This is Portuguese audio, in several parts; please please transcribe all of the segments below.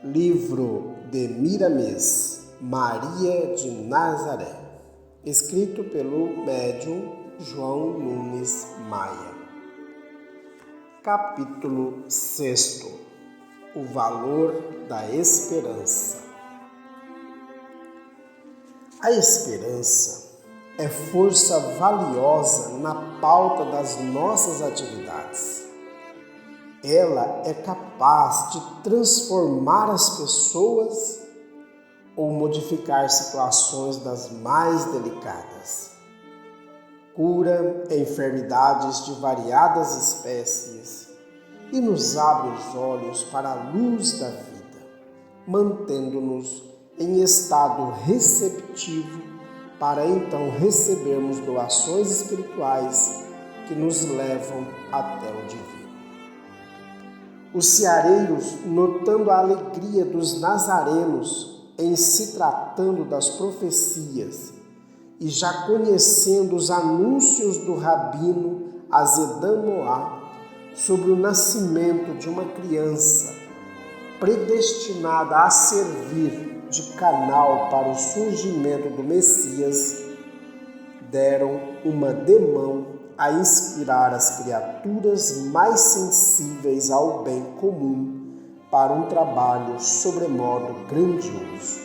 Livro de Miramês, Maria de Nazaré, escrito pelo médium João Nunes Maia. Capítulo 6. O valor da esperança. A esperança é força valiosa na pauta das nossas atividades. Ela é capaz de transformar as pessoas ou modificar situações das mais delicadas. Cura enfermidades de variadas espécies e nos abre os olhos para a luz da vida, mantendo-nos em estado receptivo para então recebermos doações espirituais que nos levam até o divino. Os ceareiros, notando a alegria dos nazarenos em se tratando das profecias e já conhecendo os anúncios do rabino Azedan Moá sobre o nascimento de uma criança predestinada a servir de canal para o surgimento do Messias, deram uma demão a inspirar as criaturas mais sensíveis ao bem comum para um trabalho sobremodo grandioso,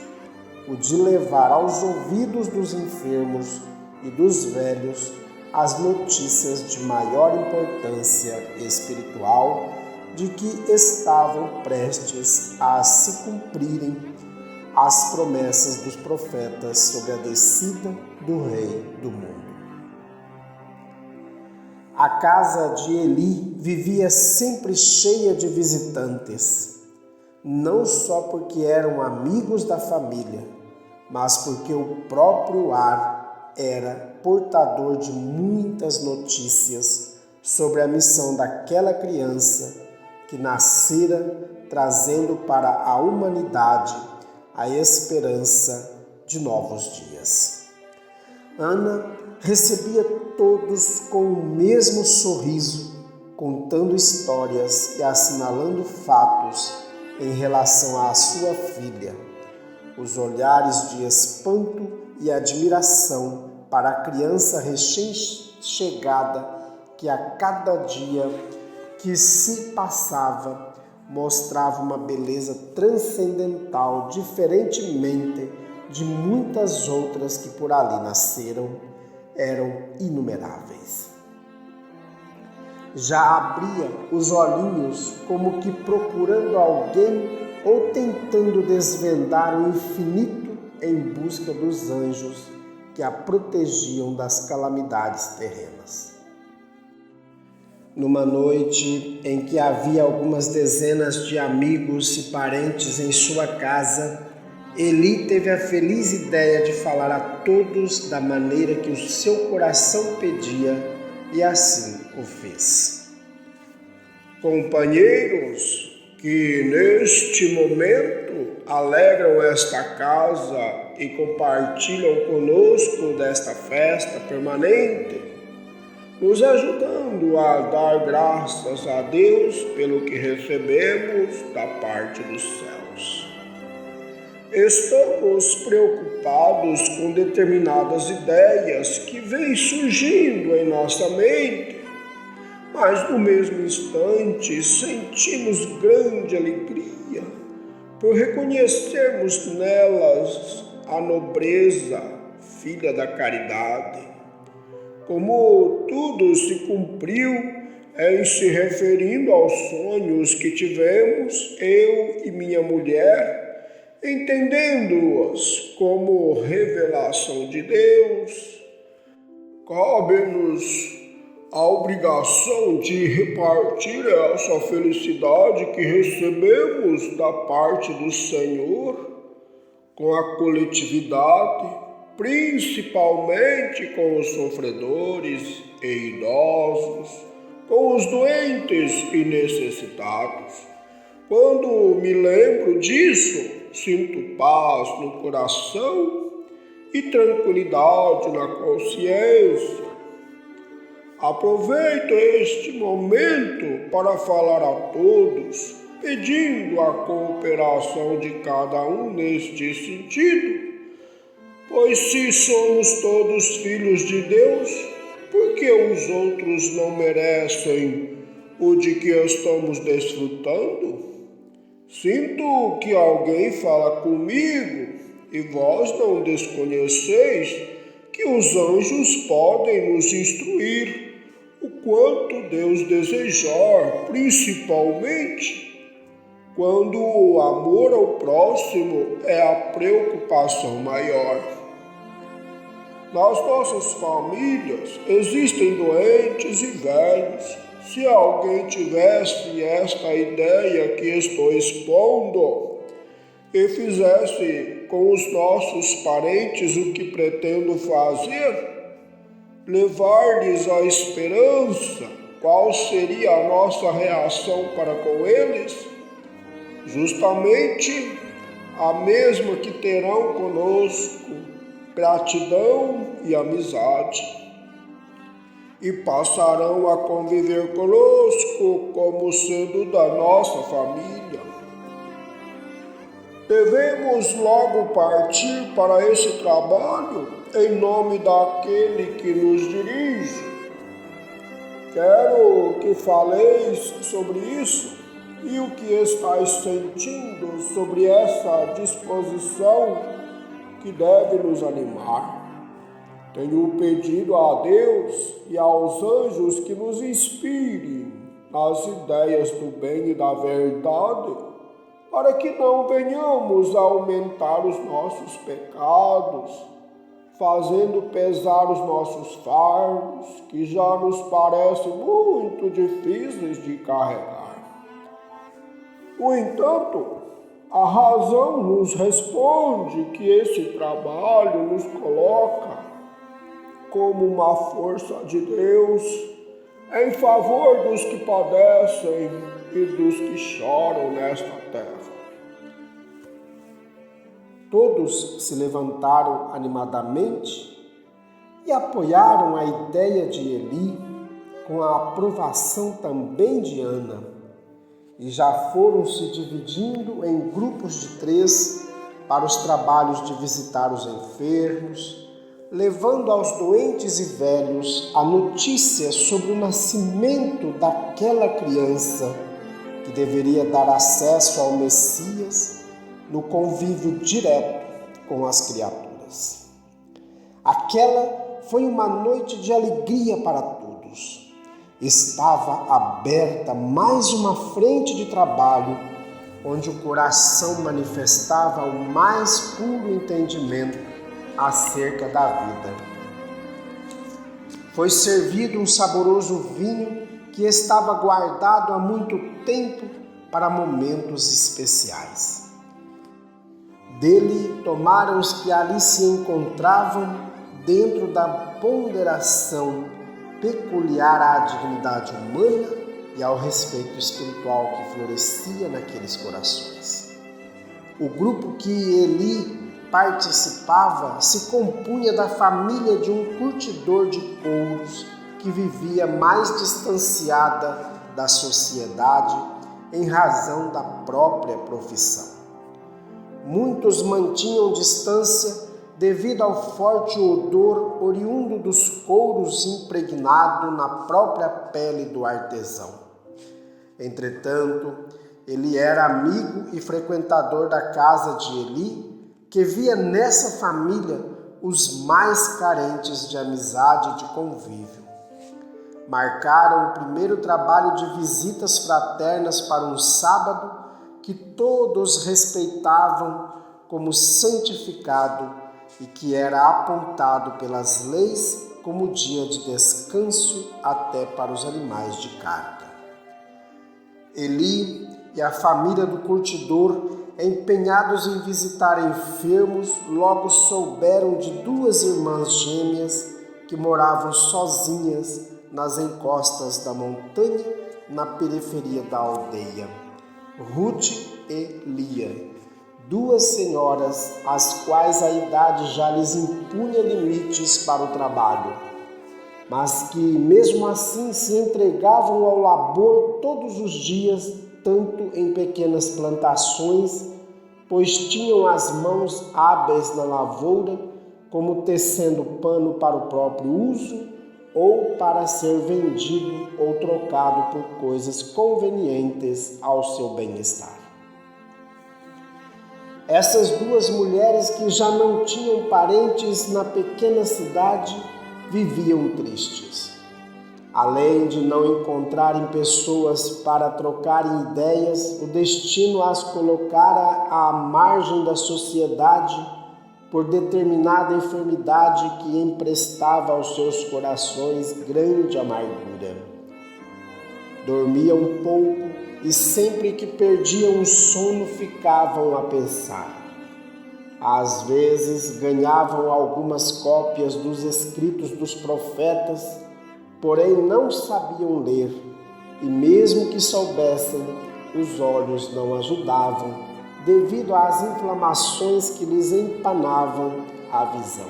o de levar aos ouvidos dos enfermos e dos velhos as notícias de maior importância espiritual de que estavam prestes a se cumprirem as promessas dos profetas sobre a descida do Rei do mundo. A casa de Eli vivia sempre cheia de visitantes, não só porque eram amigos da família, mas porque o próprio ar era portador de muitas notícias sobre a missão daquela criança que nascera trazendo para a humanidade a esperança de novos dias. Ana recebia todos com o mesmo sorriso, contando histórias e assinalando fatos em relação à sua filha. Os olhares de espanto e admiração para a criança recém-chegada que a cada dia que se passava mostrava uma beleza transcendental, diferentemente de muitas outras que por ali nasceram, eram inumeráveis. Já abria os olhinhos como que procurando alguém ou tentando desvendar o infinito em busca dos anjos que a protegiam das calamidades terrenas. Numa noite em que havia algumas dezenas de amigos e parentes em sua casa, Eli teve a feliz ideia de falar a todos da maneira que o seu coração pedia e assim o fez. Companheiros que neste momento alegram esta casa e compartilham conosco desta festa permanente, nos ajudando a dar graças a Deus pelo que recebemos da parte dos céus. Estamos preocupados com determinadas ideias que vêm surgindo em nossa mente, mas no mesmo instante sentimos grande alegria por reconhecermos nelas a nobreza, filha da caridade. Como tudo se cumpriu em se referindo aos sonhos que tivemos, eu e minha mulher, entendendo-os como revelação de Deus, cabe-nos a obrigação de repartir essa felicidade que recebemos da parte do Senhor com a coletividade, principalmente com os sofredores e idosos, com os doentes e necessitados. Quando me lembro disso, sinto paz no coração e tranquilidade na consciência. Aproveito este momento para falar a todos pedindo a cooperação de cada um neste sentido, pois se somos todos filhos de Deus, por que os outros não merecem o de que estamos desfrutando? Sinto que alguém fala comigo e vós não desconheceis que os anjos podem nos instruir o quanto Deus desejar, principalmente quando o amor ao próximo é a preocupação maior. Nas nossas famílias existem doentes e velhos. Se alguém tivesse esta ideia que estou expondo e fizesse com os nossos parentes o que pretendo fazer, levar-lhes a esperança, qual seria a nossa reação para com eles? Justamente a mesma que terão conosco, gratidão e amizade. E passarão a conviver conosco como sendo da nossa família. Devemos logo partir para esse trabalho em nome daquele que nos dirige. Quero que faleis sobre isso e o que estáis sentindo sobre essa disposição que deve nos animar. Tenho pedido a Deus e aos anjos que nos inspirem nas ideias do bem e da verdade, para que não venhamos a aumentar os nossos pecados, fazendo pesar os nossos fardos, que já nos parecem muito difíceis de carregar. No entanto, a razão nos responde que esse trabalho nos coloca como uma força de Deus em favor dos que padecem e dos que choram nesta terra. Todos se levantaram animadamente e apoiaram a ideia de Eli, com a aprovação também de Ana, e já foram se dividindo em grupos de 3 para os trabalhos de visitar os enfermos, levando aos doentes e velhos a notícia sobre o nascimento daquela criança que deveria dar acesso ao Messias no convívio direto com as criaturas. Aquela foi uma noite de alegria para todos. Estava aberta mais uma frente de trabalho, onde o coração manifestava o mais puro entendimento acerca da vida. Foi servido um saboroso vinho que estava guardado há muito tempo para momentos especiais. Dele tomaram os que ali se encontravam dentro da ponderação peculiar à dignidade humana e ao respeito espiritual que florescia naqueles corações. O grupo que Eli participava se compunha da família de um curtidor de couros que vivia mais distanciada da sociedade em razão da própria profissão. Muitos mantinham distância devido ao forte odor oriundo dos couros impregnado na própria pele do artesão. Entretanto, ele era amigo e frequentador da casa de Eli, que via nessa família os mais carentes de amizade e de convívio. Marcaram o primeiro trabalho de visitas fraternas para um sábado que todos respeitavam como santificado e que era apontado pelas leis como dia de descanso até para os animais de carga. Eli e a família do curtidor, empenhados em visitar enfermos, logo souberam de 2 irmãs gêmeas que moravam sozinhas nas encostas da montanha, na periferia da aldeia, Ruth e Lia, 2 senhoras às quais a idade já lhes impunha limites para o trabalho, mas que mesmo assim se entregavam ao labor todos os dias tanto em pequenas plantações, pois tinham as mãos hábeis na lavoura, como tecendo pano para o próprio uso ou para ser vendido ou trocado por coisas convenientes ao seu bem-estar. Essas duas mulheres, que já não tinham parentes na pequena cidade, viviam tristes. Além de não encontrarem pessoas para trocarem ideias, o destino as colocara à margem da sociedade por determinada enfermidade que emprestava aos seus corações grande amargura. Dormiam pouco e sempre que perdiam o sono ficavam a pensar. Às vezes ganhavam algumas cópias dos escritos dos profetas, porém não sabiam ler, e mesmo que soubessem, os olhos não ajudavam, devido às inflamações que lhes empanavam a visão.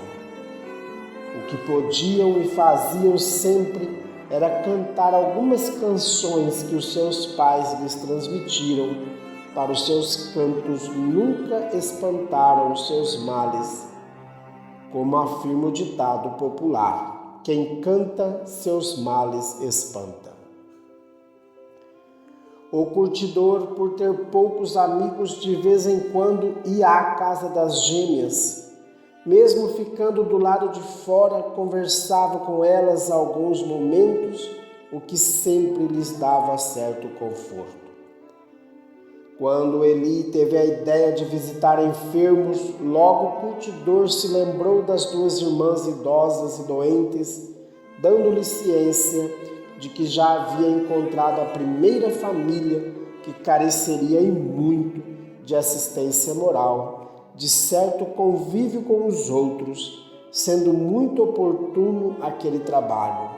O que podiam e faziam sempre era cantar algumas canções que os seus pais lhes transmitiram. Para os seus cantos nunca espantaram os seus males, como afirma o ditado popular: quem canta, seus males espanta. O curtidor, por ter poucos amigos, de vez em quando ia à casa das gêmeas. Mesmo ficando do lado de fora, conversava com elas alguns momentos, o que sempre lhes dava certo conforto. Quando Eli teve a ideia de visitar enfermos, logo o curtidor se lembrou das duas irmãs idosas e doentes, dando-lhe ciência de que já havia encontrado a primeira família que careceria em muito de assistência moral, de certo convívio com os outros, sendo muito oportuno aquele trabalho.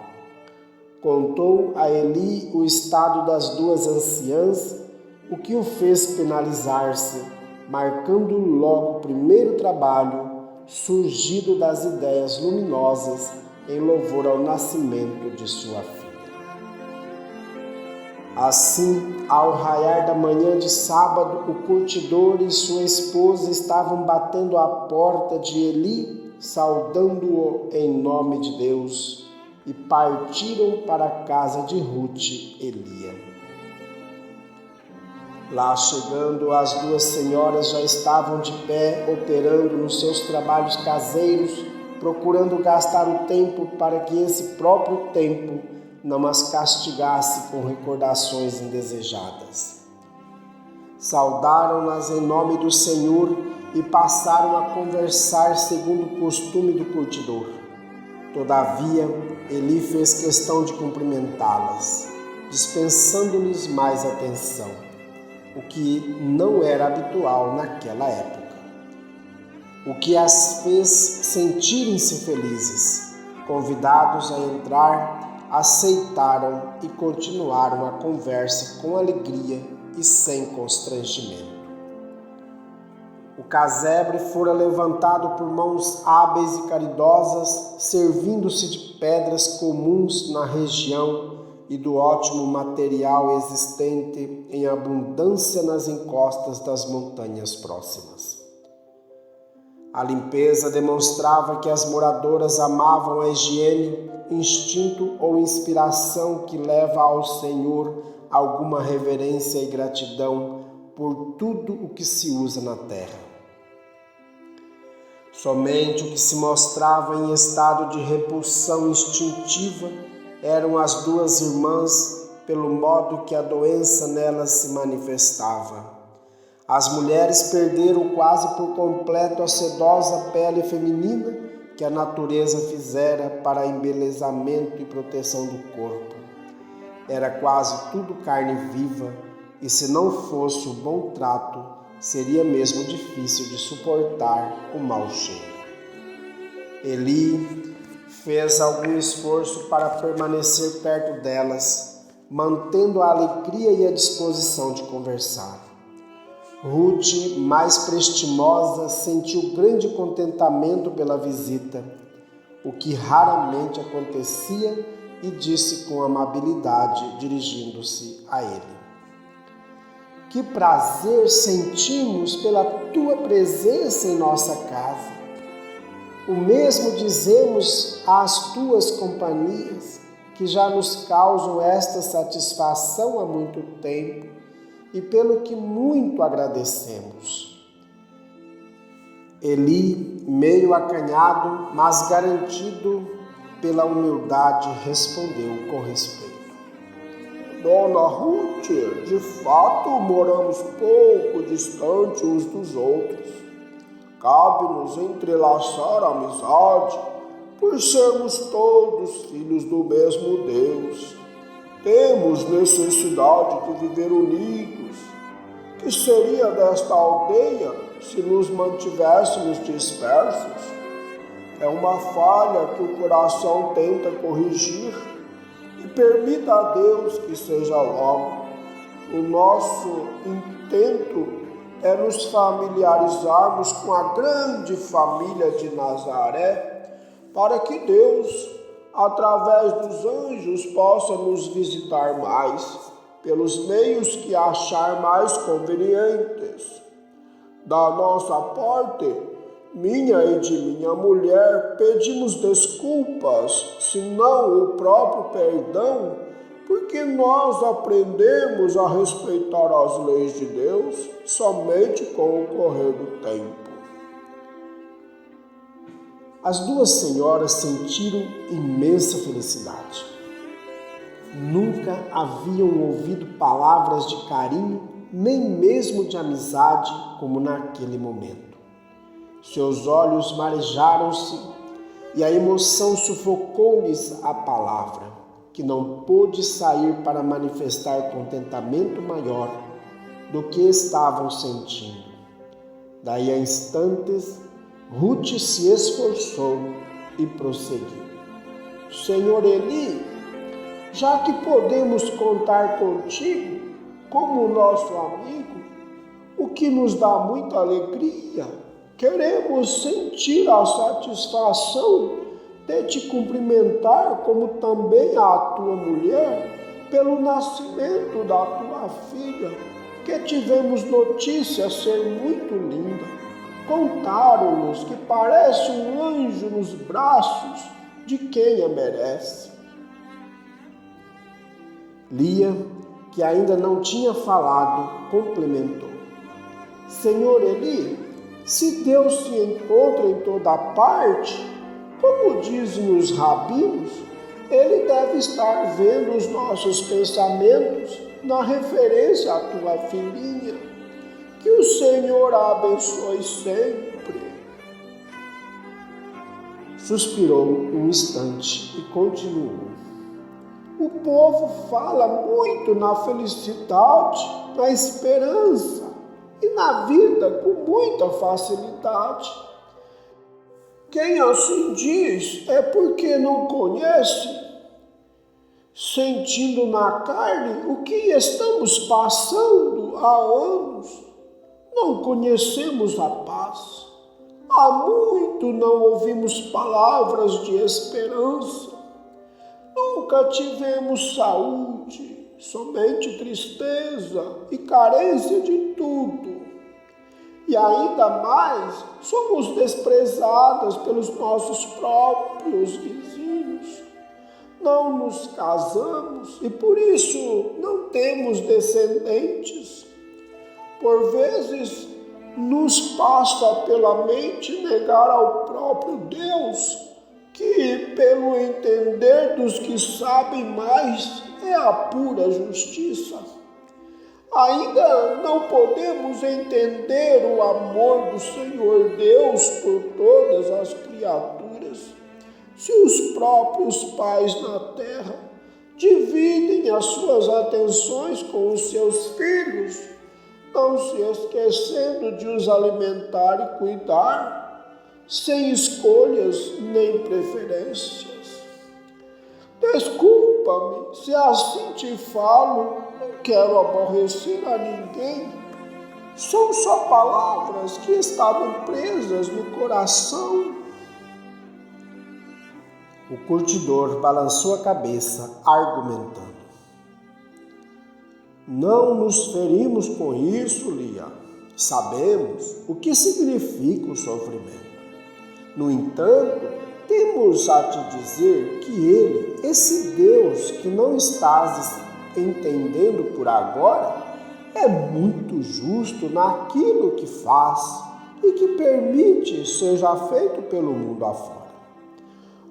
Contou a Eli o estado das duas anciãs, o que o fez penalizar-se, marcando logo o primeiro trabalho, surgido das ideias luminosas em louvor ao nascimento de sua filha. Assim, ao raiar da manhã de sábado, o curtidor e sua esposa estavam batendo à porta de Eli, saudando-o em nome de Deus, e partiram para a casa de Rute Elia. Lá chegando, as duas senhoras já estavam de pé, operando nos seus trabalhos caseiros, procurando gastar o tempo para que esse próprio tempo não as castigasse com recordações indesejadas. Saudaram-nas em nome do Senhor e passaram a conversar segundo o costume do curtidor. Todavia, Eli fez questão de cumprimentá-las, dispensando-lhes mais atenção, o que não era habitual naquela época. O que as fez sentirem-se felizes. Convidados a entrar, aceitaram e continuaram a conversa com alegria e sem constrangimento. O casebre fora levantado por mãos hábeis e caridosas, servindo-se de pedras comuns na região e do ótimo material existente em abundância nas encostas das montanhas próximas. A limpeza demonstrava que as moradoras amavam a higiene, instinto ou inspiração que leva ao Senhor alguma reverência e gratidão por tudo o que se usa na terra. Somente o que se mostrava em estado de repulsão instintiva eram as duas irmãs, pelo modo que a doença nelas se manifestava. As mulheres perderam quase por completo a sedosa pele feminina que a natureza fizera para embelezamento e proteção do corpo. Era quase tudo carne viva, e se não fosse o bom trato, seria mesmo difícil de suportar o mau cheiro. Eli fez algum esforço para permanecer perto delas, mantendo a alegria e a disposição de conversar. Rute, mais prestimosa, sentiu grande contentamento pela visita, o que raramente acontecia, e disse com amabilidade, dirigindo-se a ele: que prazer sentimos pela tua presença em nossa casa. O mesmo dizemos às tuas companhias, que já nos causam esta satisfação há muito tempo e pelo que muito agradecemos. Eli, meio acanhado, mas garantido pela humildade, respondeu com respeito. Dona Ruth, de fato moramos pouco distante uns dos outros. Cabe-nos entrelaçar a amizade, por sermos todos filhos do mesmo Deus. Temos necessidade de viver unidos. Que seria desta aldeia se nos mantivéssemos dispersos? É uma falha que o coração tenta corrigir e permita a Deus que seja logo. O nosso intento é nos familiarizarmos com a grande família de Nazaré, para que Deus, através dos anjos, possa nos visitar mais, pelos meios que achar mais convenientes. Da nossa parte, minha e de minha mulher, pedimos desculpas, se não o próprio perdão, porque nós aprendemos a respeitar as leis de Deus somente com o correr do tempo. As duas senhoras sentiram imensa felicidade. Nunca haviam ouvido palavras de carinho, nem mesmo de amizade, como naquele momento. Seus olhos marejaram-se e a emoção sufocou-lhes a palavra, que não pôde sair para manifestar contentamento maior do que estavam sentindo. Daí a instantes, Ruth se esforçou e prosseguiu. Senhor Eli, já que podemos contar contigo como nosso amigo, o que nos dá muita alegria, queremos sentir a satisfação de te cumprimentar, como também a tua mulher, pelo nascimento da tua filha, que tivemos notícia ser muito linda. Contaram-nos que parece um anjo nos braços de quem a merece. Lia, que ainda não tinha falado, complementou. Senhor Eli, se Deus se encontra em toda parte, como dizem os rabinos, Ele deve estar vendo os nossos pensamentos na referência à tua filhinha. Que o Senhor a abençoe sempre. Suspirou um instante e continuou. O povo fala muito na felicidade, na esperança e na vida com muita facilidade. Quem assim diz é porque não conhece, sentindo na carne o que estamos passando há anos. Não conhecemos a paz. Há muito não ouvimos palavras de esperança. Nunca tivemos saúde, somente tristeza e carência de tudo. E ainda mais, somos desprezadas pelos nossos próprios vizinhos. Não nos casamos e por isso não temos descendentes. Por vezes, nos passa pela mente negar ao próprio Deus, que, pelo entender dos que sabem mais, é a pura justiça. Ainda não podemos entender o amor do Senhor Deus por todas as criaturas, se os próprios pais na terra dividem as suas atenções com os seus filhos, não se esquecendo de os alimentar e cuidar, sem escolhas nem preferências. Desculpa-me se assim te falo, não quero aborrecer a ninguém. São só palavras que estavam presas no coração. O curtidor balançou a cabeça, argumentando. Não nos ferimos com isso, Lia. Sabemos o que significa o sofrimento. No entanto, temos a te dizer que Ele, esse Deus que não estás entendendo por agora, é muito justo naquilo que faz e que permite seja feito pelo mundo afora.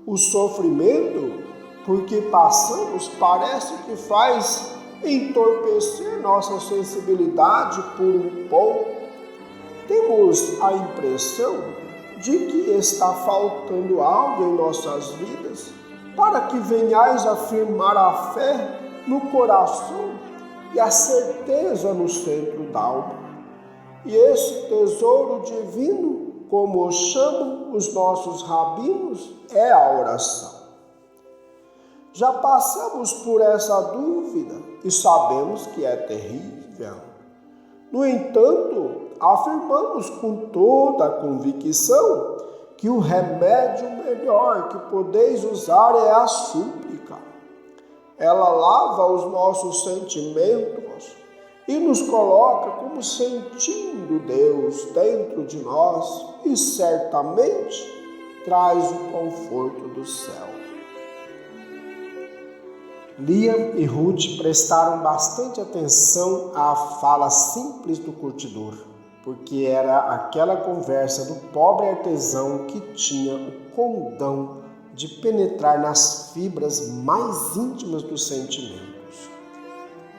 O sofrimento, porque passamos, parece que faz entorpecer nossa sensibilidade por um pouco. Temos a impressão de que está faltando algo em nossas vidas para que venhais afirmar a fé no coração e a certeza no centro da alma. E esse tesouro divino, como o chamam os nossos rabinos, é a oração. Já passamos por essa dúvida e sabemos que é terrível. No entanto, afirmamos com toda a convicção que o remédio melhor que podeis usar é a súplica. Ela lava os nossos sentimentos e nos coloca como sentindo Deus dentro de nós e certamente traz o conforto do céu. Lia e Ruth prestaram bastante atenção à fala simples do curtidor, porque era aquela conversa do pobre artesão que tinha o condão de penetrar nas fibras mais íntimas dos sentimentos,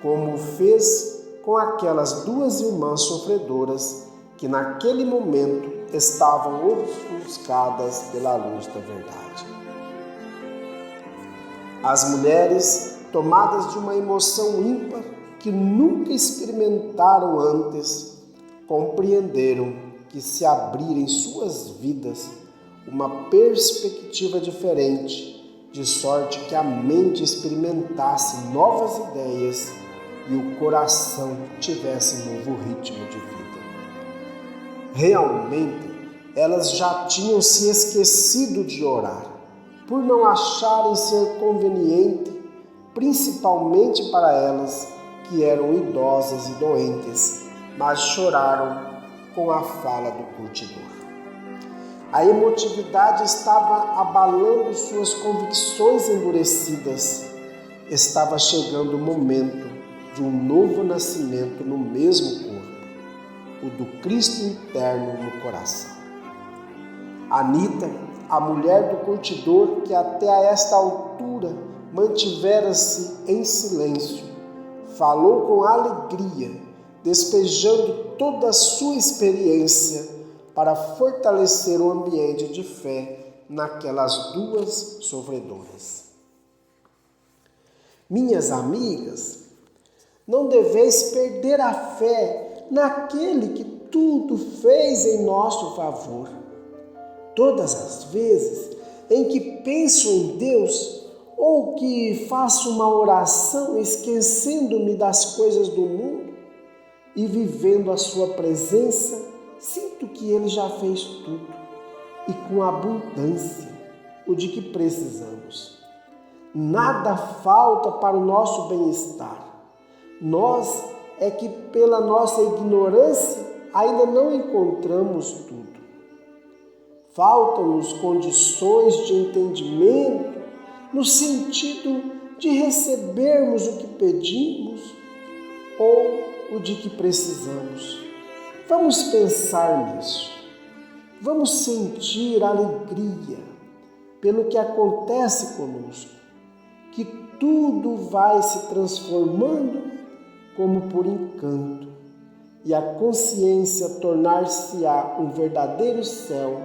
como fez com aquelas duas irmãs sofredoras que naquele momento estavam ofuscadas pela luz da verdade. As mulheres, tomadas de uma emoção ímpar que nunca experimentaram antes, compreenderam que se abrir em suas vidas uma perspectiva diferente, de sorte que a mente experimentasse novas ideias e o coração tivesse novo ritmo de vida. Realmente, elas já tinham se esquecido de orar, por não acharem ser conveniente, principalmente para elas que eram idosas e doentes, mas choraram com a fala do curtidor. A emotividade estava abalando suas convicções endurecidas. Estava chegando o momento de um novo nascimento no mesmo corpo, o do Cristo interno no coração. Anita, a mulher do curtidor, que até a esta altura mantivera-se em silêncio, falou com alegria, despejando toda a sua experiência para fortalecer o ambiente de fé naquelas duas sofredoras. Minhas amigas, não deveis perder a fé naquele que tudo fez em nosso favor. Todas as vezes em que penso em Deus ou que faço uma oração esquecendo-me das coisas do mundo e vivendo a sua presença, sinto que Ele já fez tudo e com abundância o de que precisamos. Nada falta para o nosso bem-estar. Nós é que pela nossa ignorância ainda não encontramos tudo. Faltam-nos condições de entendimento no sentido de recebermos o que pedimos ou o de que precisamos. Vamos pensar nisso. Vamos sentir alegria pelo que acontece conosco, que tudo vai se transformando como por encanto e a consciência tornar-se-á um verdadeiro céu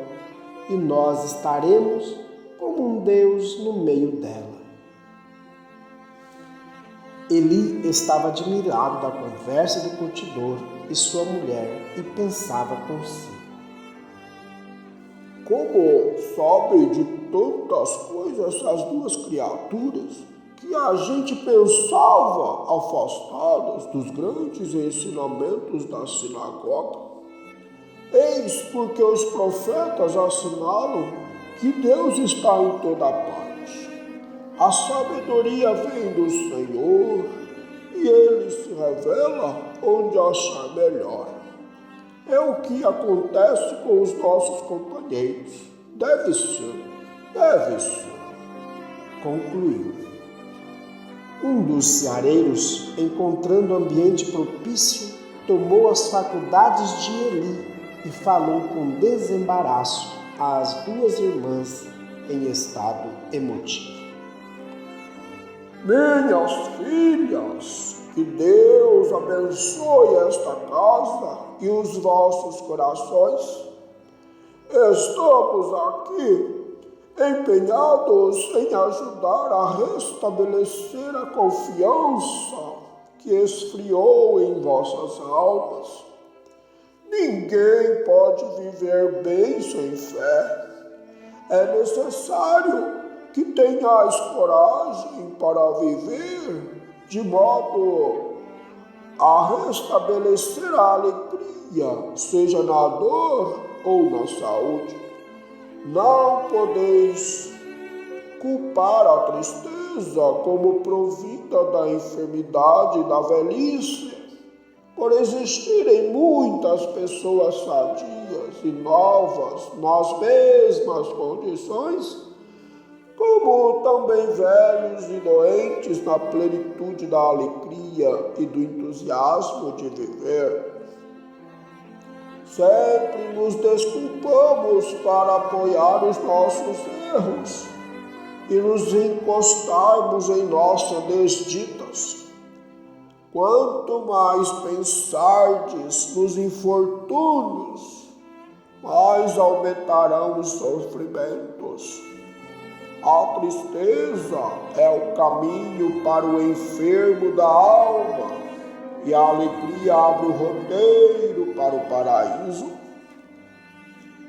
e nós estaremos como um Deus no meio dela. Eli estava admirado da conversa do curtidor e sua mulher e pensava consigo: como sabem de tantas coisas essas duas criaturas que a gente pensava afastadas dos grandes ensinamentos da sinagoga? Eis porque os profetas assinalam que Deus está em toda parte. A sabedoria vem do Senhor e ele se revela onde achar melhor. É o que acontece com os nossos companheiros. Deve ser, concluiu. Um dos ceareiros, encontrando ambiente propício, tomou as faculdades de Eli e falou com desembaraço às duas irmãs em estado emotivo. Minhas filhas, que Deus abençoe esta casa e os vossos corações. Estamos aqui empenhados em ajudar a restabelecer a confiança que esfriou em vossas almas. Ninguém pode viver bem sem fé. É necessário que tenhais coragem para viver de modo a restabelecer a alegria, seja na dor ou na saúde. Não podeis culpar a tristeza como provida da enfermidade e da velhice, por existirem muitas pessoas sadias e novas nas mesmas condições, como também velhos e doentes na plenitude da alegria e do entusiasmo de viver. Sempre nos desculpamos para apoiar os nossos erros e nos encostarmos em nossas desditas. Quanto mais pensardes nos infortúnios, mais aumentarão os sofrimentos. A tristeza é o caminho para o enfermo da alma, e a alegria abre o roteiro para o paraíso.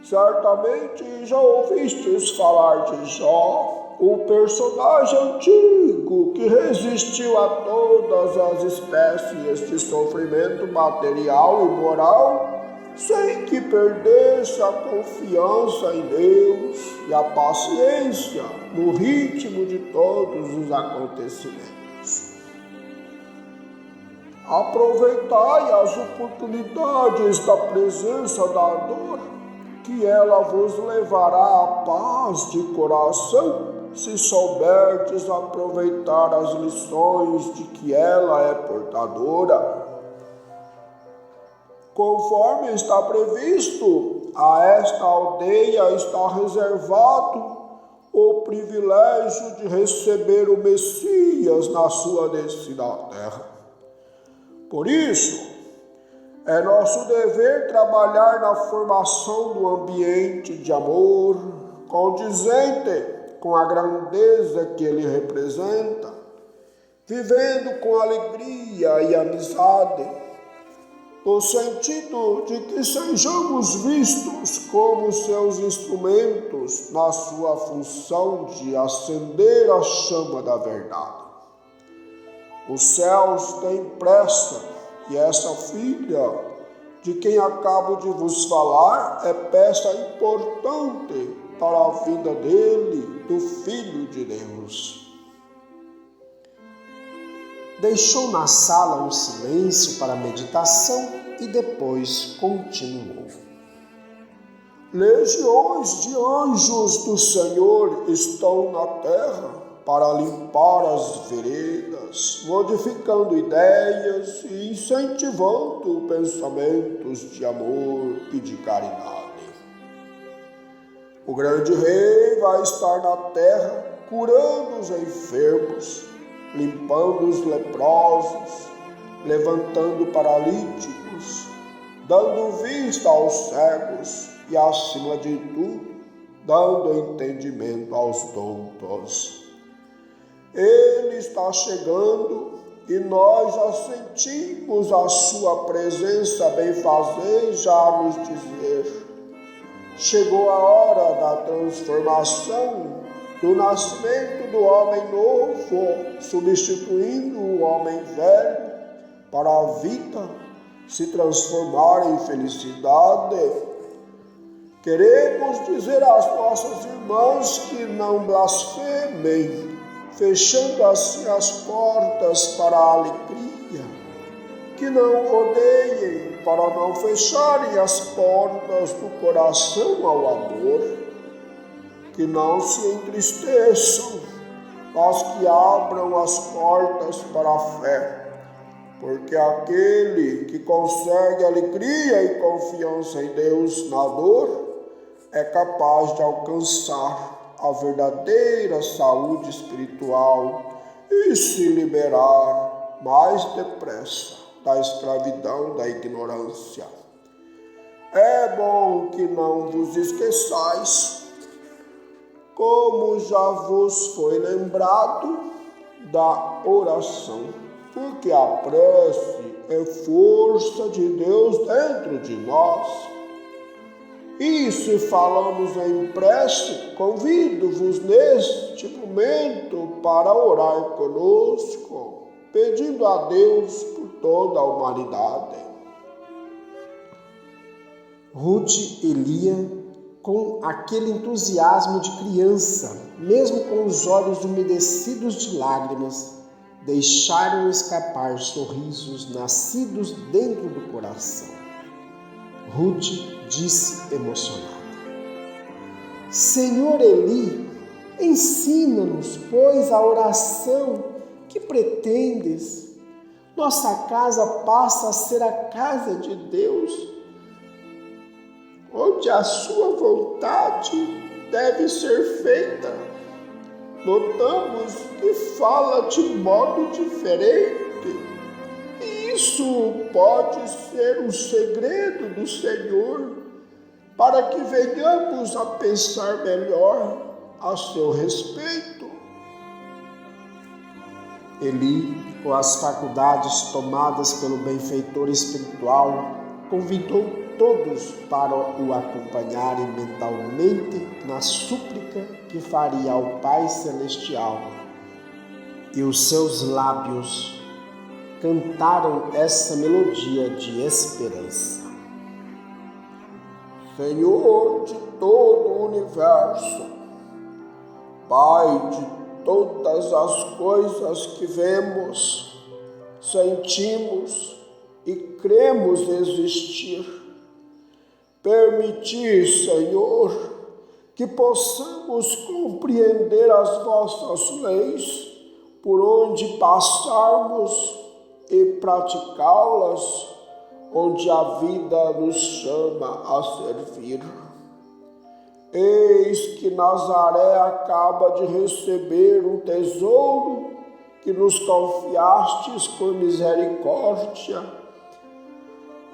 Certamente já ouvistes falar de Jó, o personagem antigo que resistiu a todas as espécies de sofrimento material e moral, sem que perdesse a confiança em Deus e a paciência no ritmo de todos os acontecimentos. Aproveitai as oportunidades da presença da dor, que ela vos levará à paz de coração, se souberdes aproveitar as lições de que ela é portadora. Conforme está previsto, a esta aldeia está reservado o privilégio de receber o Messias na sua descida à terra. Por isso, é nosso dever trabalhar na formação do ambiente de amor, condizente com a grandeza que ele representa, vivendo com alegria e amizade, no sentido de que sejamos vistos como seus instrumentos na sua função de acender a chama da verdade. Os céus têm pressa, e essa filha, de quem acabo de vos falar, é peça importante para a vida dele, do Filho de Deus. Deixou na sala um silêncio para a meditação e depois continuou. Legiões de anjos do Senhor estão na terra para limpar as veredas, modificando ideias e incentivando pensamentos de amor e de caridade. O grande rei vai estar na terra curando os enfermos, limpando os leprosos, levantando paralíticos, dando vista aos cegos e, acima de tudo, dando entendimento aos doutos. Ele está chegando e nós já sentimos a sua presença benfazeja a nos dizer: chegou a hora da transformação, do nascimento do homem novo, substituindo o homem velho, para a vida se transformar em felicidade. Queremos dizer às nossas irmãs que não blasfemem, fechando assim as portas para a alegria, que não odeiem para não fecharem as portas do coração ao amor, que não se entristeçam, mas que abram as portas para a fé, porque aquele que consegue alegria e confiança em Deus na dor é capaz de alcançar a verdadeira saúde espiritual e se liberar mais depressa da escravidão da ignorância. É bom que não vos esqueçais, como já vos foi lembrado, da oração, porque a prece é força de Deus dentro de nós. E se falamos em prece, convido-vos neste momento para orar conosco, pedindo a Deus por toda a humanidade. Ruth e Lia, com aquele entusiasmo de criança, mesmo com os olhos umedecidos de lágrimas, deixaram escapar sorrisos nascidos dentro do coração. Ruth disse emocionada: Senhor Eli, ensina-nos, pois, a oração que pretendes. Nossa casa passa a ser a casa de Deus, onde a sua vontade deve ser feita. Notamos que fala de modo diferente. E isso pode ser um segredo do Senhor, para que venhamos a pensar melhor a seu respeito. Eli, com as faculdades tomadas pelo benfeitor espiritual, convidou todos para o acompanharem mentalmente na súplica que faria ao Pai Celestial. E os seus lábios cantaram essa melodia de esperança. Senhor de todo o universo, Pai de todas as coisas que vemos, sentimos e cremos existir, permitir, Senhor, que possamos compreender as vossas leis por onde passarmos e praticá-las onde a vida nos chama a servir. Eis que Nazaré acaba de receber um tesouro que nos confiastes por misericórdia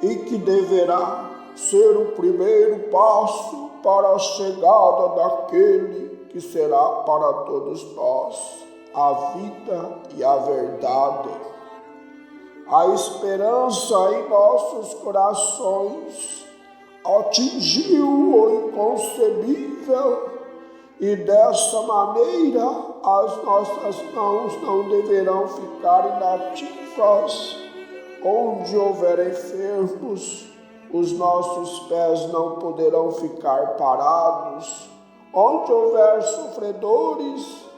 e que deverá ser o primeiro passo para a chegada daquele que será para todos nós a vida e a verdade. A esperança em nossos corações atingiu o inconcebível e dessa maneira as nossas mãos não deverão ficar inativas. Onde houver enfermos, os nossos pés não poderão ficar parados. Onde houver sofredores,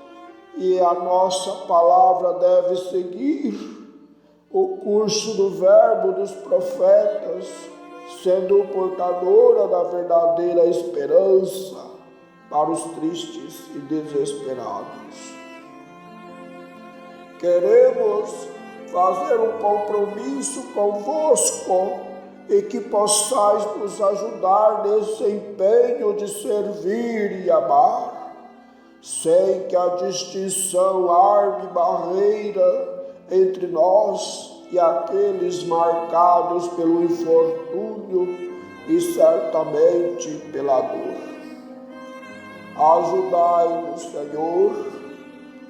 e a nossa palavra deve seguir o curso do verbo dos profetas, sendo portadora da verdadeira esperança para os tristes e desesperados. Queremos fazer um compromisso convosco e que possais nos ajudar nesse empenho de servir e amar, sem que a distinção arme barreira entre nós e aqueles marcados pelo infortúnio e certamente pela dor. Ajudai-nos, Senhor,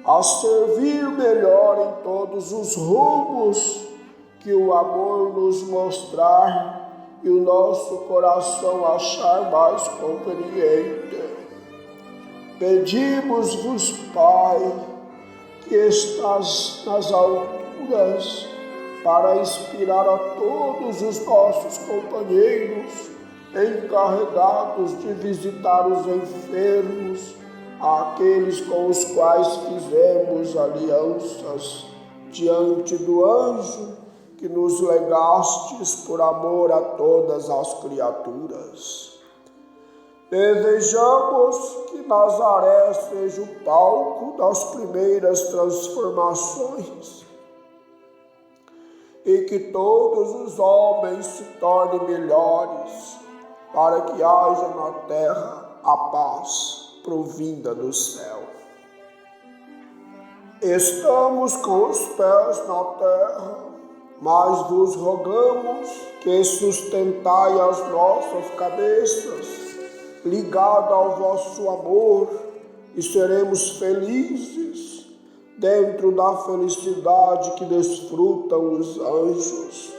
a servir melhor em todos os rumos que o amor nos mostrar e o nosso coração achar mais conveniente. Pedimos-vos, Pai, que estás nas alturas, para inspirar a todos os nossos companheiros encarregados de visitar os enfermos, àqueles com os quais fizemos alianças diante do anjo que nos legastes por amor a todas as criaturas. Desejamos que Nazaré seja o palco das primeiras transformações e que todos os homens se tornem melhores, para que haja na terra a paz provinda do céu. Estamos com os pés na terra, mas vos rogamos que sustentai as nossas cabeças, ligada ao vosso amor, e seremos felizes dentro da felicidade que desfrutam os anjos.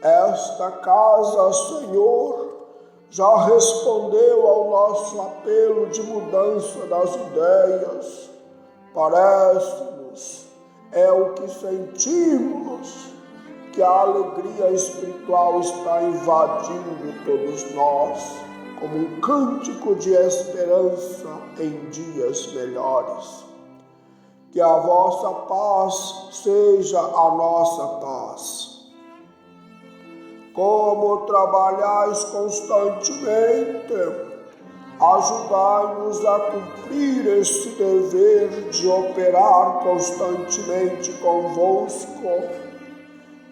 Esta casa, Senhor, já respondeu ao nosso apelo de mudança das ideias. Parece-nos, é o que sentimos, que a alegria espiritual está invadindo todos nós, como um cântico de esperança em dias melhores. Que a vossa paz seja a nossa paz. Como trabalhais constantemente, ajudai-nos a cumprir esse dever de operar constantemente convosco,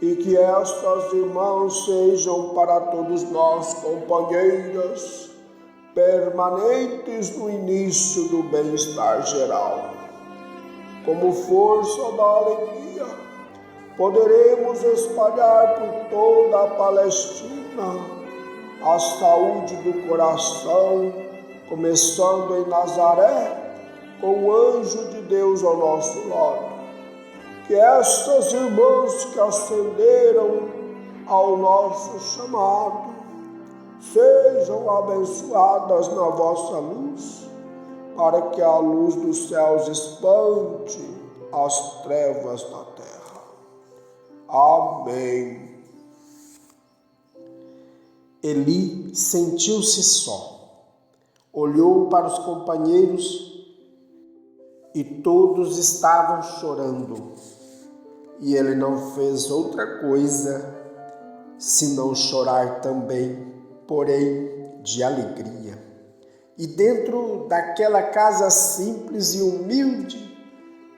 e que estas irmãs sejam para todos nós companheiras permanentes no início do bem-estar geral. Como força da alegria, poderemos espalhar por toda a Palestina a saúde do coração, começando em Nazaré, com o anjo de Deus ao nosso lado. Que estas irmãs que ascenderam ao nosso chamado sejam abençoadas na vossa luz, para que a luz dos céus espante as trevas da terra. Amém. Eli sentiu-se só, olhou para os companheiros e todos estavam chorando. E ele não fez outra coisa senão chorar também, porém de alegria. E dentro daquela casa simples e humilde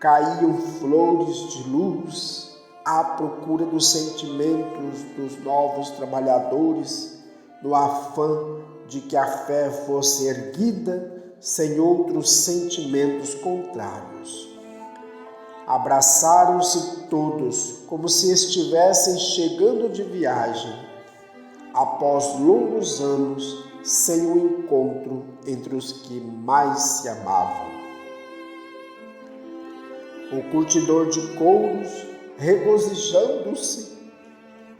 caíam flores de luz à procura dos sentimentos dos novos trabalhadores, no afã de que a fé fosse erguida sem outros sentimentos contrários. Abraçaram-se todos como se estivessem chegando de viagem, após longos anos sem o encontro entre os que mais se amavam. O curtidor de couros, regozijando-se,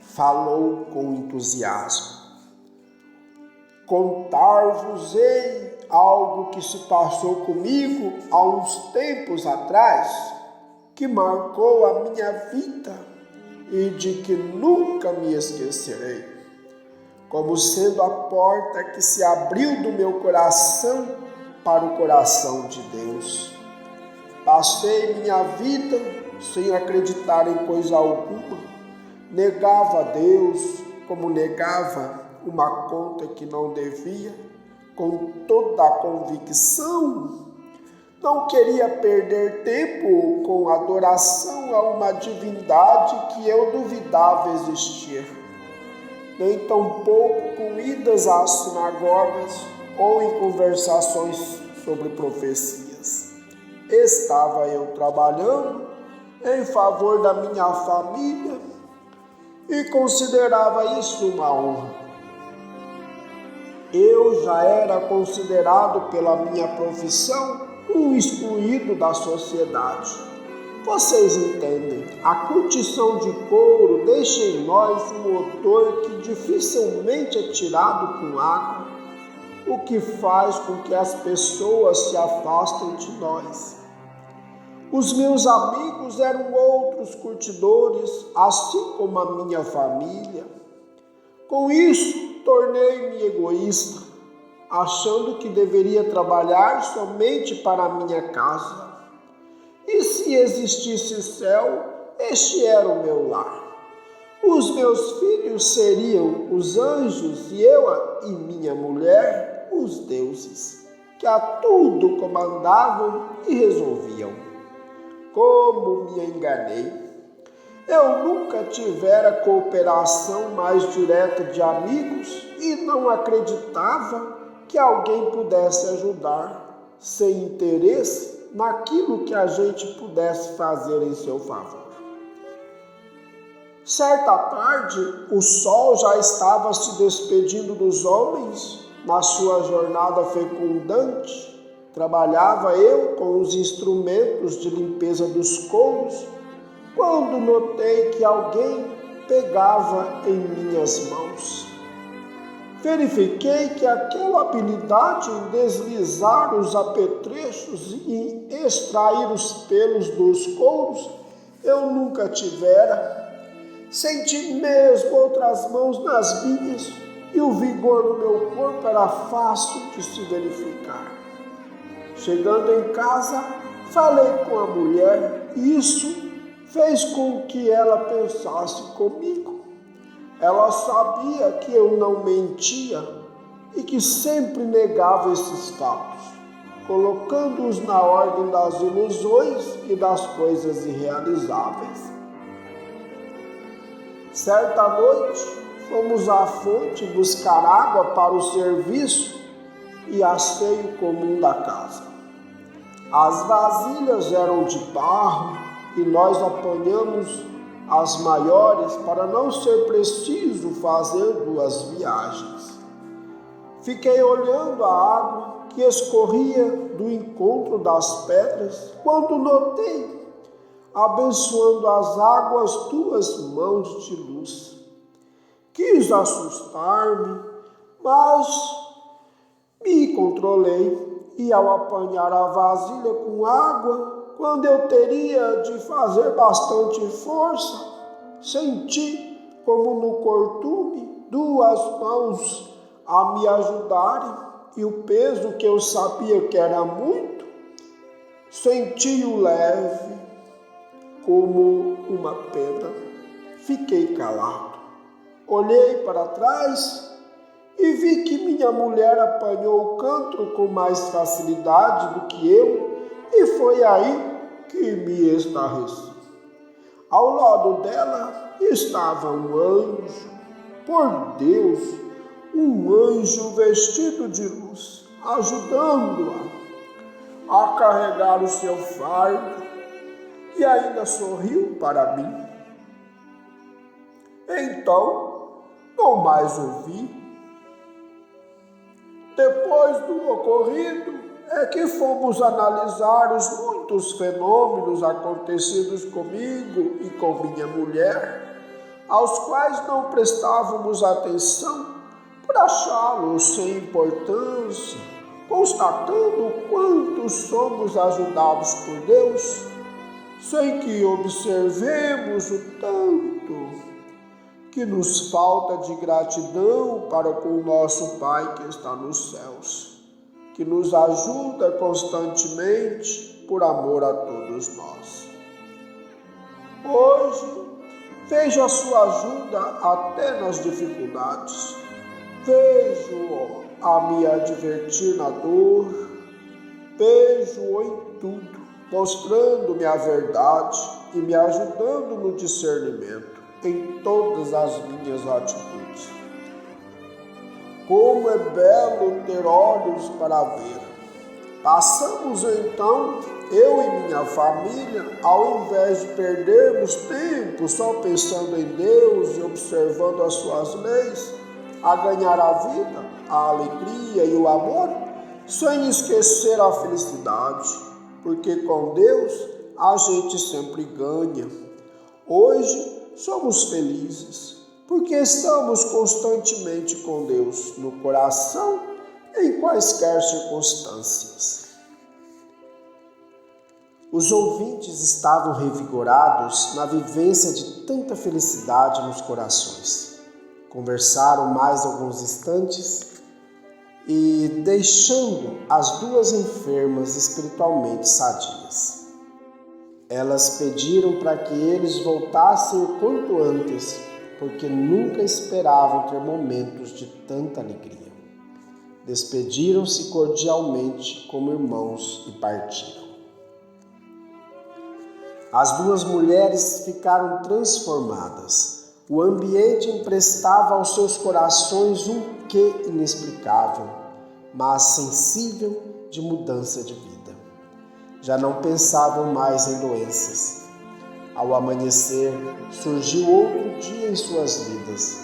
falou com entusiasmo: contar-vos-ei algo que se passou comigo há uns tempos atrás, que marcou a minha vida e de que nunca me esquecerei, como sendo a porta que se abriu do meu coração para o coração de Deus. Passei minha vida sem acreditar em coisa alguma, negava a Deus como negava uma conta que não devia, com toda a convicção. Não queria perder tempo com adoração a uma divindade que eu duvidava existir, nem tampouco com idas às sinagogas ou em conversações sobre profecias. Estava eu trabalhando em favor da minha família e considerava isso uma honra. Eu já era considerado pela minha profissão um excluído da sociedade. Vocês entendem, a curtição de couro deixa em nós um odor que dificilmente é tirado com água, o que faz com que as pessoas se afastem de nós. Os meus amigos eram outros curtidores, assim como a minha família. Com isso, tornei-me egoísta, achando que deveria trabalhar somente para a minha casa. E se existisse céu, este era o meu lar. Os meus filhos seriam os anjos e eu e minha mulher os deuses, que a tudo comandavam e resolviam. Como me enganei! Eu nunca tivera cooperação mais direta de amigos e não acreditava que alguém pudesse ajudar sem interesse naquilo que a gente pudesse fazer em seu favor. Certa tarde, o sol já estava se despedindo dos homens na sua jornada fecundante. Trabalhava eu com os instrumentos de limpeza dos couros, quando notei que alguém pegava em minhas mãos. Verifiquei que aquela habilidade em deslizar os apetrechos e extrair os pelos dos couros eu nunca tivera. Senti mesmo outras mãos nas minhas e o vigor no meu corpo era fácil de se verificar. Chegando em casa, falei com a mulher e isso fez com que ela pensasse comigo. Ela sabia que eu não mentia e que sempre negava esses fatos, colocando-os na ordem das ilusões e das coisas irrealizáveis. Certa noite, fomos à fonte buscar água para o serviço e asseio comum da casa. As vasilhas eram de barro e nós apanhamos as maiores para não ser preciso fazer 2 viagens. Fiquei olhando a água que escorria do encontro das pedras quando notei, abençoando as águas, 2 mãos de luz. Quis assustar-me, mas me controlei e ao apanhar a vasilha com água, quando eu teria de fazer bastante força, senti como no cortume 2 mãos a me ajudarem e o peso que eu sabia que era muito, senti-o leve como uma pedra. Fiquei calado. Olhei para trás e vi que minha mulher apanhou o cântaro com mais facilidade do que eu e foi aí que me estarreci. Ao lado dela estava um anjo, por Deus, um anjo vestido de luz, ajudando-a a carregar o seu fardo e ainda sorriu para mim. Então, não mais ouvi. Depois do ocorrido, é que fomos analisar os muitos fenômenos acontecidos comigo e com minha mulher, aos quais não prestávamos atenção por achá-los sem importância, constatando o quanto somos ajudados por Deus, sem que observemos o tanto que nos falta de gratidão para com o nosso Pai que está nos céus, que nos ajuda constantemente por amor a todos nós. Hoje, vejo a sua ajuda até nas dificuldades. Vejo-o a me advertir na dor. Vejo-o em tudo, mostrando-me a verdade e me ajudando no discernimento em todas as minhas atitudes. Como é belo ter olhos para ver. Passamos então, eu e minha família, ao invés de perdermos tempo só pensando em Deus e observando as suas leis, a ganhar a vida, a alegria e o amor, sem esquecer a felicidade, porque com Deus a gente sempre ganha. Hoje somos felizes, porque estamos constantemente com Deus no coração, em quaisquer circunstâncias. Os ouvintes estavam revigorados na vivência de tanta felicidade nos corações. Conversaram mais alguns instantes e deixando as duas enfermas espiritualmente sadias. Elas pediram para que eles voltassem o quanto antes, porque nunca esperavam ter momentos de tanta alegria. Despediram-se cordialmente como irmãos e partiram. As duas mulheres ficaram transformadas. O ambiente emprestava aos seus corações um quê inexplicável, mas sensível de mudança de vida. Já não pensavam mais em doenças. Ao amanhecer, surgiu outro dia em suas vidas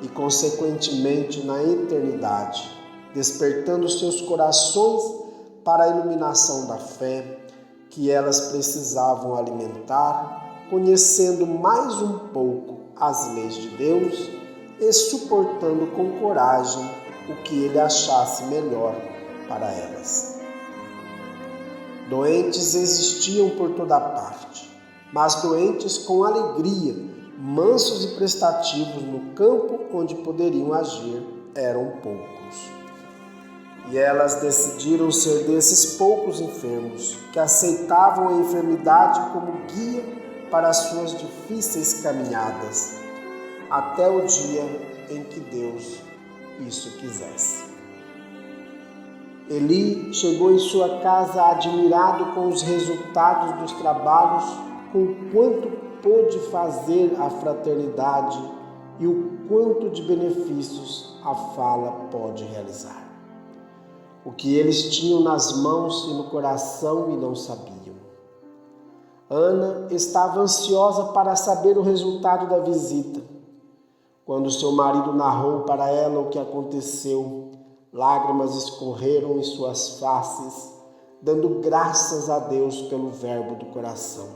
e, consequentemente, na eternidade, despertando seus corações para a iluminação da fé que elas precisavam alimentar, conhecendo mais um pouco as leis de Deus e suportando com coragem o que ele achasse melhor para elas. Doentes existiam por toda parte, mas doentes com alegria, mansos e prestativos no campo onde poderiam agir, eram poucos. E elas decidiram ser desses poucos enfermos, que aceitavam a enfermidade como guia para as suas difíceis caminhadas, até o dia em que Deus isso quisesse. Eli chegou em sua casa admirado com os resultados dos trabalhos, com o quanto pôde fazer a fraternidade e o quanto de benefícios a fala pode realizar. O que eles tinham nas mãos e no coração e não sabiam. Ana estava ansiosa para saber o resultado da visita. Quando seu marido narrou para ela o que aconteceu, lágrimas escorreram em suas faces, dando graças a Deus pelo verbo do coração.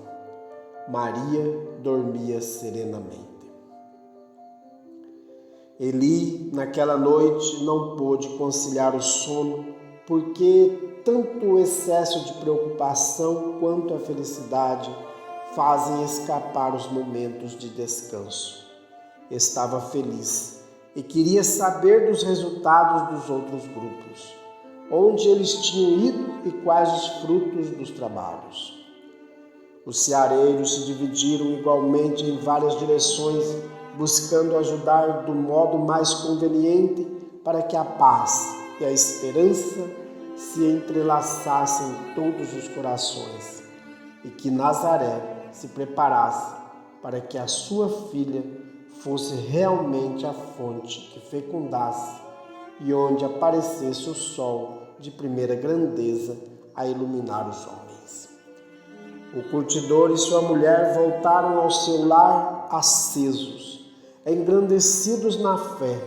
Maria dormia serenamente. Eli, naquela noite, não pôde conciliar o sono, porque tanto o excesso de preocupação quanto a felicidade fazem escapar os momentos de descanso. Estava feliz e queria saber dos resultados dos outros grupos, onde eles tinham ido e quais os frutos dos trabalhos. Os ceareiros se dividiram igualmente em várias direções, buscando ajudar do modo mais conveniente para que a paz e a esperança se entrelaçassem em todos os corações e que Nazaré se preparasse para que a sua filha fosse realmente a fonte que fecundasse e onde aparecesse o sol de primeira grandeza a iluminar os homens. O curtidor e sua mulher voltaram ao seu lar acesos, engrandecidos na fé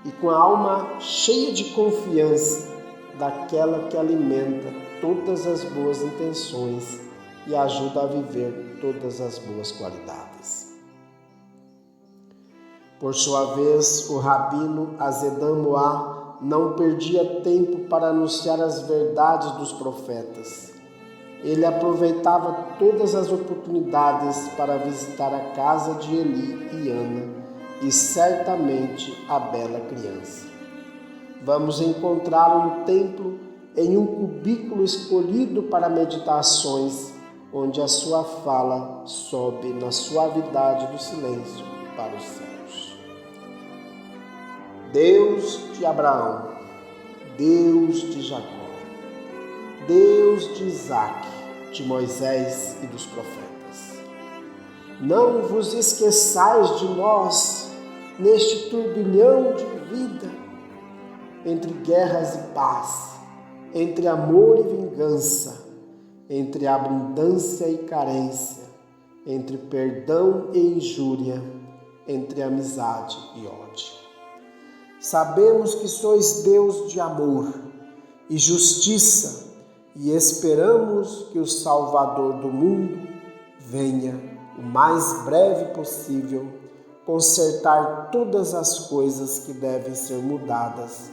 e com a alma cheia de confiança daquela que alimenta todas as boas intenções e ajuda a viver todas as boas qualidades. Por sua vez, o rabino Azedã Moá não perdia tempo para anunciar as verdades dos profetas. Ele aproveitava todas as oportunidades para visitar a casa de Eli e Ana e certamente a bela criança. Vamos encontrá-lo no templo em um cubículo escolhido para meditações, onde a sua fala sobe na suavidade do silêncio para os céus. Deus de Abraão, Deus de Jacó, Deus de Isaque, de Moisés e dos profetas. Não vos esqueçais de nós neste turbilhão de vida, entre guerras e paz, entre amor e vingança, entre abundância e carência, entre perdão e injúria, entre amizade e ódio. Sabemos que sois Deus de amor e justiça, e esperamos que o Salvador do mundo venha o mais breve possível consertar todas as coisas que devem ser mudadas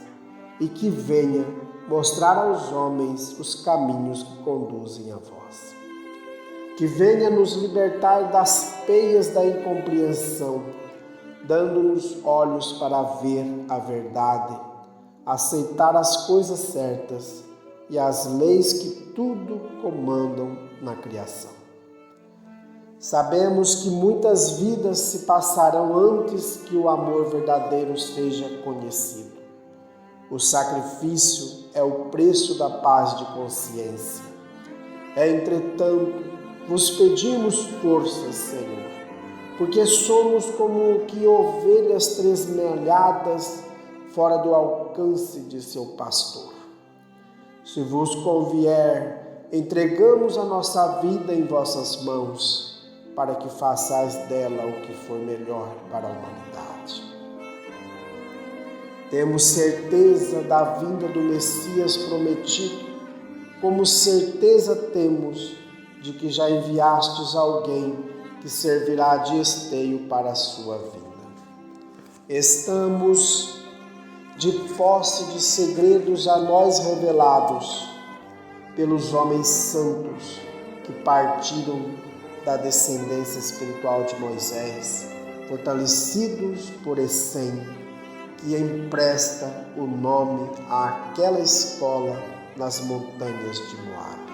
e que venha mostrar aos homens os caminhos que conduzem a vós. Que venha nos libertar das peias da incompreensão, dando-nos olhos para ver a verdade, aceitar as coisas certas e as leis que tudo comandam na criação. Sabemos que muitas vidas se passarão antes que o amor verdadeiro seja conhecido. O sacrifício é o preço da paz de consciência. Entretanto, vos pedimos forças, Senhor, porque somos como que ovelhas tresmelhadas fora do alcance de seu pastor. Se vos convier, entregamos a nossa vida em vossas mãos, para que façais dela o que for melhor para a humanidade. Temos certeza da vinda do Messias prometido, como certeza temos de que já enviastes alguém que servirá de esteio para a sua vinda. Estamos de posse de segredos a nós revelados pelos homens santos que partiram da descendência espiritual de Moisés, fortalecidos por Essém, que empresta o nome àquela escola nas montanhas de Moabe,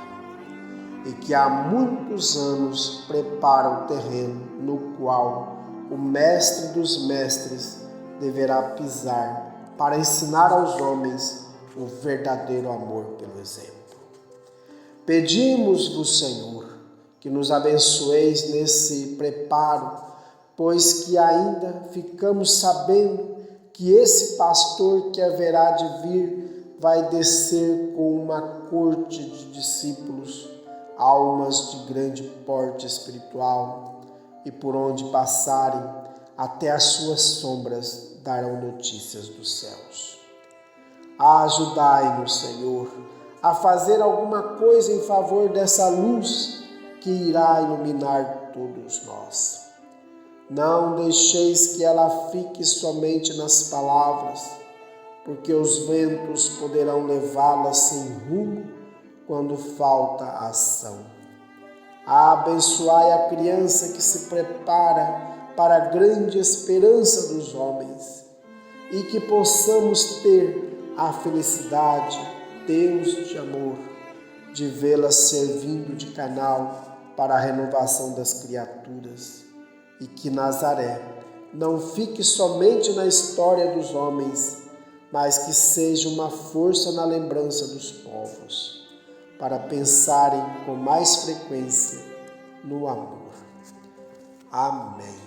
e que há muitos anos prepara o terreno no qual o mestre dos mestres deverá pisar para ensinar aos homens o verdadeiro amor pelo exemplo. Pedimos-vos, Senhor, que nos abençoeis nesse preparo, pois que ainda ficamos sabendo que esse pastor que haverá de vir vai descer com uma corte de discípulos, almas de grande porte espiritual, e por onde passarem, até as suas sombras darão notícias dos céus. Ajudai-nos, Senhor, a fazer alguma coisa em favor dessa luz que irá iluminar todos nós. Não deixeis que ela fique somente nas palavras, porque os ventos poderão levá-la sem rumo quando falta a ação. Abençoai a criança que se prepara para a grande esperança dos homens, e que possamos ter a felicidade, Deus de amor, de vê-la servindo de canal para a renovação das criaturas, e que Nazaré não fique somente na história dos homens, mas que seja uma força na lembrança dos povos, para pensarem com mais frequência no amor. Amém.